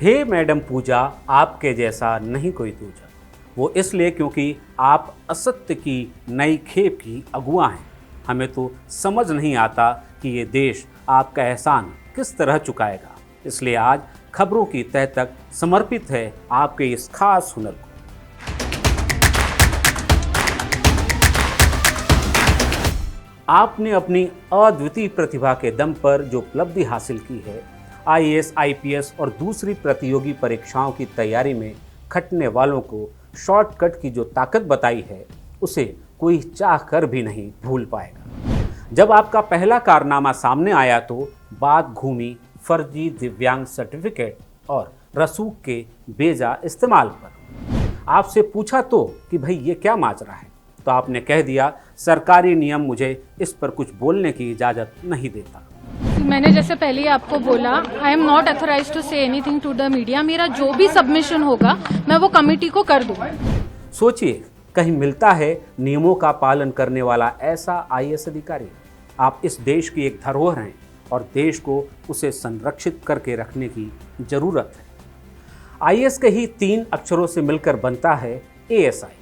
हे madam पूजा, आपके जैसा नहीं कोई दूजा। वो इसलिए क्योंकि आप असत्य की नई खेप की अगुआ हैं। हमें तो समझ नहीं आता कि ये देश आपका एहसान किस तरह चुकाएगा। इसलिए आज खबरों की तह तक समर्पित है आपके इस खास हुनर को। आपने अपनी अद्वितीय प्रतिभा के दम पर जो उपलब्धि हासिल की है, आईएएस, आईपीएस और दूसरी प्रतियोगी परीक्षाओं की तैयारी में खटने वालों को शॉर्टकट की जो ताकत बताई है, उसे कोई चाह कर भी नहीं भूल पाएगा। जब आपका पहला कारनामा सामने आया तो बात घूमी फर्जी दिव्यांग सर्टिफिकेट और रसूख के बेजा इस्तेमाल पर। आपसे पूछा तो कि भाई ये क्या माजरा है, तो आपने कह दिया सरकारी नियम मुझे इस पर कुछ बोलने की इजाज़त नहीं देता। मैंने जैसे पहले ही आपको बोला, I am not authorize to say anything to the media. मेरा जो भी सबमिशन होगा मैं वो कमेटी को कर दूंगा। सोचिए, कहीं मिलता है नियमों का पालन करने वाला ऐसा आईएएस अधिकारी। आप इस देश की एक धरोहर हैं और देश को उसे संरक्षित करके रखने की जरूरत है। आईएएस के ही 3 अक्षरों से मिलकर बनता है एएसआई।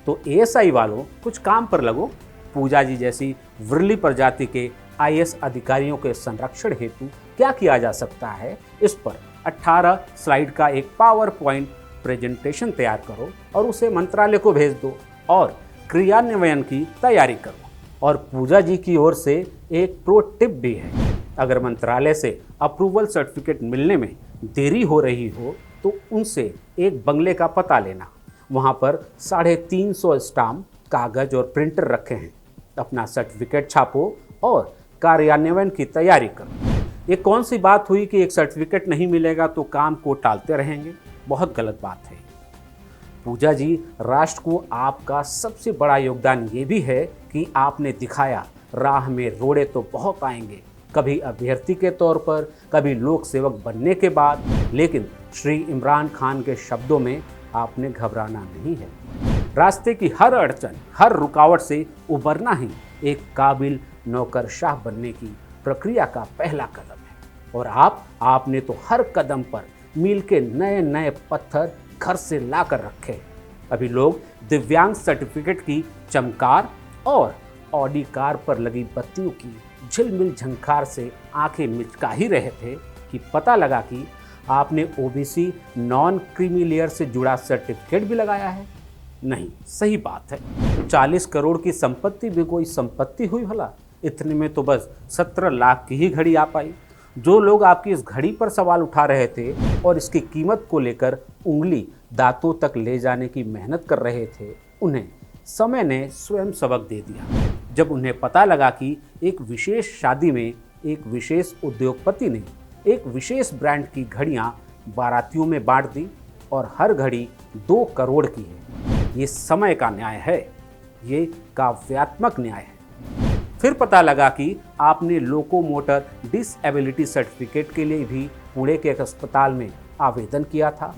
तो एएसआई वालों, कुछ काम पर लगो। पूजा जी जैसी विरली प्रजाति के आईएएस अधिकारियों के संरक्षण हेतु क्या किया जा सकता है, इस पर 18 स्लाइड का एक पावर पॉइंट प्रेजेंटेशन तैयार करो और उसे मंत्रालय को भेज दो और क्रियान्वयन की तैयारी करो। और पूजा जी की ओर से एक प्रो टिप भी है, अगर मंत्रालय से अप्रूवल सर्टिफिकेट मिलने में देरी हो रही हो तो उनसे एक बंगले का पता लेना। वहाँ पर 350 स्टाम्प, कागज और प्रिंटर रखे हैं। अपना सर्टिफिकेट छापो और कार्यान्वयन की तैयारी करो। ये कौन सी बात हुई कि एक सर्टिफिकेट नहीं मिलेगा तो काम को टालते रहेंगे? बहुत गलत बात है। पूजा जी, राष्ट्र को आपका सबसे बड़ा योगदान ये भी है कि आपने दिखाया राह में रोड़े तो बहुत आएंगे, कभी अभ्यर्थी के तौर पर, कभी लोक सेवक बनने के बाद, लेकिन श्री इमरान खान के शब्दों में आपने घबराना नहीं है। रास्ते की हर अड़चन, हर रुकावट से उबरना ही एक काबिल नौकरशाह बनने की प्रक्रिया का पहला कदम है। और आपने तो हर कदम पर मील के नए नए पत्थर घर से ला कर रखे। अभी लोग दिव्यांग सर्टिफिकेट की चमकार और ऑडी कार पर लगी बत्तियों की झिलमिल झंकार से आंखें मिचका ही रहे थे कि पता लगा कि आपने ओबीसी नॉन क्रीमी लेयर से जुड़ा सर्टिफिकेट भी लगाया है। नहीं, सही बात है। 40 करोड़ की संपत्ति भी कोई संपत्ति हुई भला? इतने में तो बस 17 लाख की ही घड़ी आ पाई। जो लोग आपकी इस घड़ी पर सवाल उठा रहे थे और इसकी कीमत को लेकर उंगली दांतों तक ले जाने की मेहनत कर रहे थे, उन्हें समय ने स्वयं सबक दे दिया। जब उन्हें पता लगा कि एक विशेष शादी में एक विशेष उद्योगपति ने एक विशेष ब्रांड की घड़ियां बारातियों में बांट दी और हर घड़ी 2 करोड़ की है। ये समय का न्याय है, ये काव्यात्मक न्याय है। फिर पता लगा कि आपने लोकोमोटर डिसएबिलिटी सर्टिफिकेट के लिए भी पुणे के एक अस्पताल में आवेदन किया था।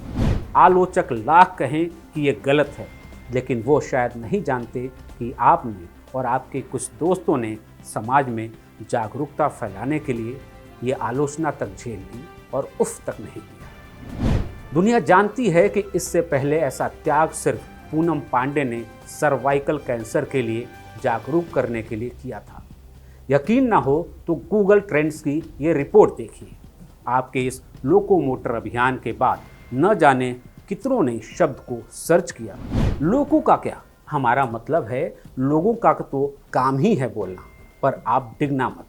आलोचक लाख कहें कि ये गलत है, लेकिन वो शायद नहीं जानते कि आपने और आपके कुछ दोस्तों ने समाज में जागरूकता फैलाने के लिए ये आलोचना तक झेल ली और उफ तक नहीं किया। दुनिया जानती है कि इससे पहले ऐसा त्याग सिर्फ पूनम पांडे ने सर्वाइकल कैंसर के लिए जागरूक करने के लिए किया था। यकीन ना हो तो गूगल ट्रेंड्स की ये रिपोर्ट देखिए। आपके इस लोकोमोटर अभियान के बाद न जाने कितनों ने शब्द को सर्च किया। लोगों का क्या, हमारा मतलब है लोगों का तो काम ही है बोलना। पर आप डिगना मत,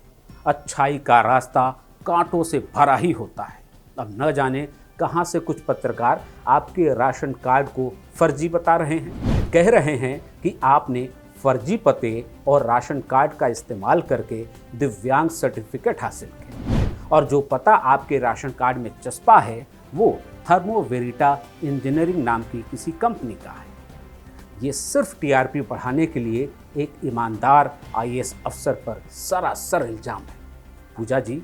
अच्छाई का रास्ता कांटों से भरा ही होता है। अब न जाने कहां से कुछ पत्रकार आपके राशन कार्ड को फर्जी बता रहे हैं, कह रहे हैं कि आपने फर्जी पते और राशन कार्ड का इस्तेमाल करके दिव्यांग सर्टिफिकेट हासिल किया और जो पता आपके राशन कार्ड में चस्पा है वो थर्मोवेरिटा इंजीनियरिंग नाम की किसी कंपनी का है। ये सिर्फ टीआरपी बढ़ाने के लिए एक ईमानदार आईएएस अफसर पर सरासर इल्जाम है। पूजा जी,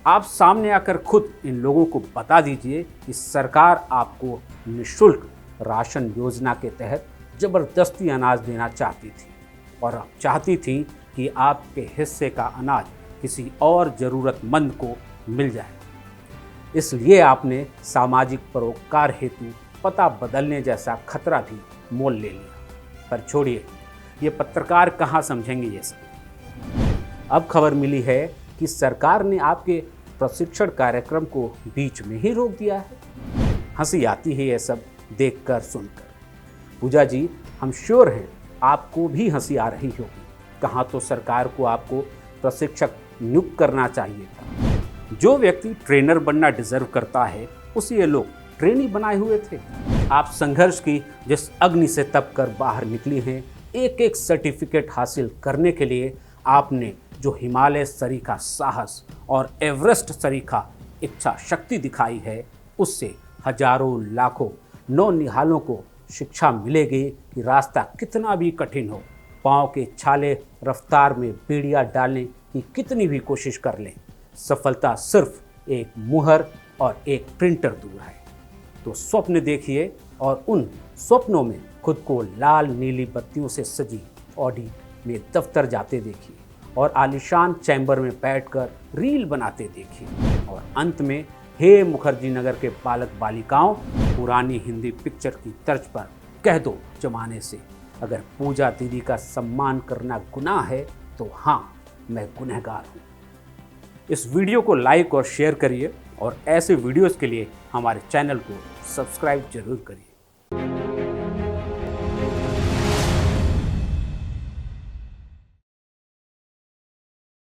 आप सामने आकर खुद इन लोगों को बता दीजिए कि सरकार आपको निःशुल्क राशन योजना के तहत जबरदस्ती अनाज देना चाहती थी और अब चाहती थी कि आपके हिस्से का अनाज किसी और ज़रूरतमंद को मिल जाए। इसलिए आपने सामाजिक परोपकार हेतु पता बदलने जैसा खतरा भी मोल ले लिया। पर छोड़िए, ये पत्रकार कहाँ समझेंगे ये सब। अब खबर मिली है कि सरकार ने आपके प्रशिक्षण कार्यक्रम को बीच में ही रोक दिया है। हंसी आती है ये सब देखकर सुनकर। पूजा जी, हम श्योर हैं आपको भी हंसी आ रही होगी। कहाँ तो सरकार को आपको प्रशिक्षक नियुक्त करना चाहिए था। जो व्यक्ति ट्रेनर बनना डिजर्व करता है उसे ये लोग ट्रेनी बनाए हुए थे। आप संघर्ष की जिस अग्नि से तप कर बाहर निकली हैं, एक एक सर्टिफिकेट हासिल करने के लिए आपने जो हिमालय सरीखा साहस और एवरेस्ट सरीखा इच्छा शक्ति दिखाई है, उससे हजारों लाखों नौनिहालों को शिक्षा मिलेगी कि रास्ता कितना भी कठिन हो, पाँव के छाले रफ्तार में बेड़ियाँ डालने की कितनी भी कोशिश कर लें, सफलता सिर्फ एक मुहर और एक प्रिंटर दूर है। तो स्वप्न देखिए और उन स्वप्नों में खुद को लाल नीली बत्तियों से सजी ऑडी में दफ्तर जाते देखिए और आलीशान चैम्बर में बैठकर रील बनाते देखिए। और अंत में हे मुखर्जी नगर के बालक बालिकाओं, पुरानी हिंदी पिक्चर की तर्ज पर कह दो जमाने से, अगर पूजा दीदी का सम्मान करना गुनाह है तो हाँ, मैं गुनहगार हूँ। इस वीडियो को लाइक और शेयर करिए और ऐसे वीडियोस के लिए हमारे चैनल को सब्सक्राइब जरूर करिए।